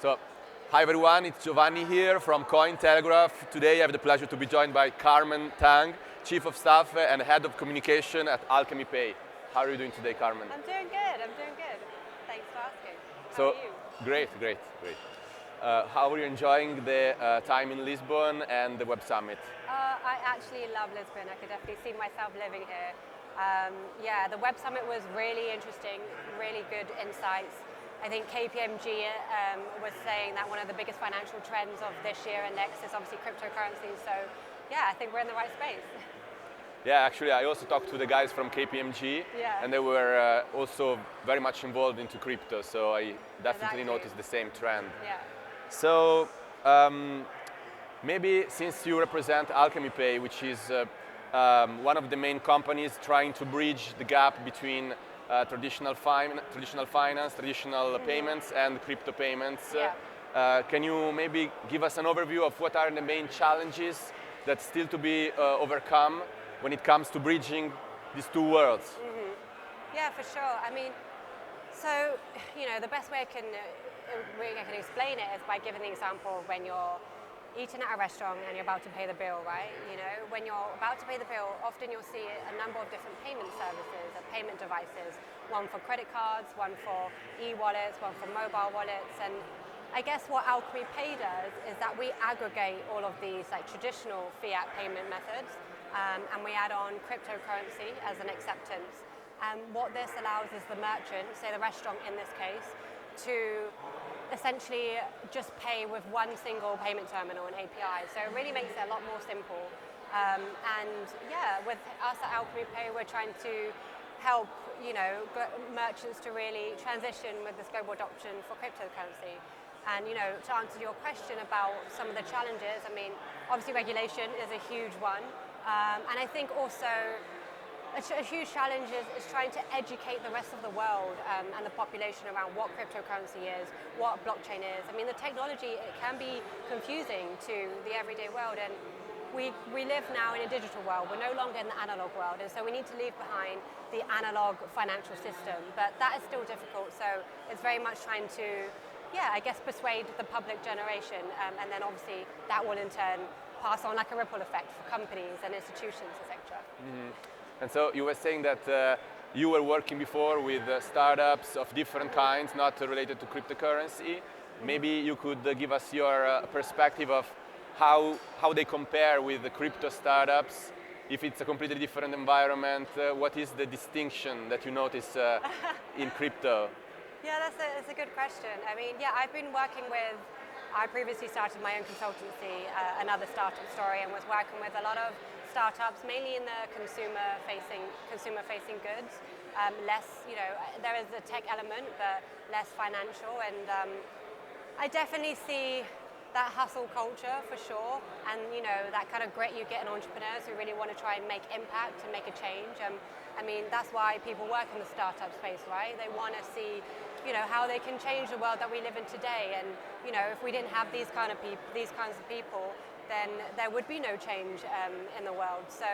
So, hi everyone, it's Giovanni here from Cointelegraph. Today I have the pleasure to be joined by Karmen Tang, Chief of Staff and Head of Communication at Alchemy Pay. How are you doing today, Karmen? I'm doing good, Thanks for asking. So, How are you? great. How are you enjoying the time in Lisbon and the Web Summit? I actually love Lisbon. I could definitely see myself living here. The Web Summit was really interesting, really good insights. I think KPMG was saying that one of the biggest financial trends of this year and next is obviously cryptocurrency. So yeah, I think we're in the right space. Yeah, actually I also talked to the guys from KPMG and they were also very much involved into crypto, so I definitely noticed the same trend. Yeah. So maybe since you represent Alchemy Pay, which is one of the main companies trying to bridge the gap between traditional finance, traditional payments and crypto payments. Can you maybe give us an overview of what are the main challenges that still to be overcome when it comes to bridging these two worlds? Yeah, for sure. I mean, so, the best way I can explain it is by giving the example of when you're eating at a restaurant and you're about to pay the bill, right? When you're about to pay the bill, often you'll see a number of different payment services and payment devices, one for credit cards, one for e-wallets, one for mobile wallets. And I guess what Alchemy Pay does is that we aggregate all of these traditional fiat payment methods and we add on cryptocurrency as an acceptance. And what this allows is the merchant, say the restaurant in this case, to essentially just pay with one single payment terminal and API. So it really makes it a lot more simple. With us at Alchemy Pay, we're trying to help merchants to really transition with this global adoption for cryptocurrency. And to answer your question about some of the challenges, I mean, obviously regulation is a huge one. And I think also a huge challenge is trying to educate the rest of the world and the population around what cryptocurrency is, what blockchain is. I mean, the technology, it can be confusing to the everyday world, and we live now in a digital world. We're no longer in the analog world, and so we need to leave behind the analog financial system. But that is still difficult, so it's very much trying to, persuade the public generation, and then obviously that will in turn pass on like a ripple effect for companies and institutions, etc. And so you were saying that you were working before with startups of different kinds, not related to cryptocurrency. Maybe you could give us your perspective of how they compare with the crypto startups. If it's a completely different environment, what is the distinction that you notice in crypto? Yeah, that's a good question. I mean, I've been working with, I previously started my own consultancy, another startup story, and was working with a lot of startups, mainly in the consumer-facing goods. Less, there is a tech element, but less financial. And I definitely see that hustle culture for sure, and that kind of grit you get in entrepreneurs who really want to try and make impact and make a change. I mean, that's why people work in the startup space, right? They want to see, how they can change the world that we live in today. And if we didn't have these kinds of people, then there would be no change in the world. So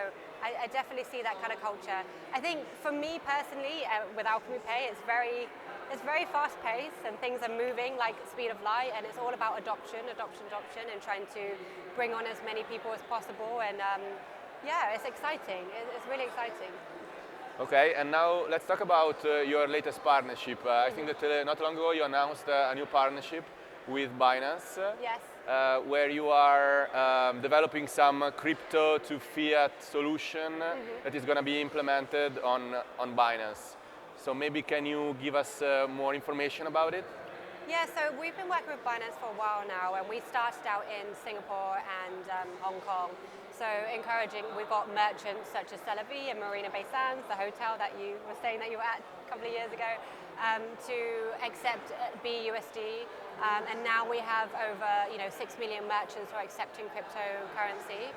I definitely see that kind of culture. I think for me personally, with Alchemy Pay, it's very fast-paced and things are moving like speed of light, and it's all about adoption, and trying to bring on as many people as possible. And it's exciting. It's really exciting. Okay, and now let's talk about your latest partnership. I think that not long ago you announced a new partnership with Binance. Yes. Where you are developing some crypto to fiat solution that is going to be implemented on Binance. So maybe can you give us more information about it? Yeah, so we've been working with Binance for a while now, and we started out in Singapore and Hong Kong. So encouraging, we've got merchants such as Celavi and Marina Bay Sands, the hotel that you were saying that you were at a couple of years ago, to accept BUSD. And now we have over 6 million merchants who are accepting cryptocurrency.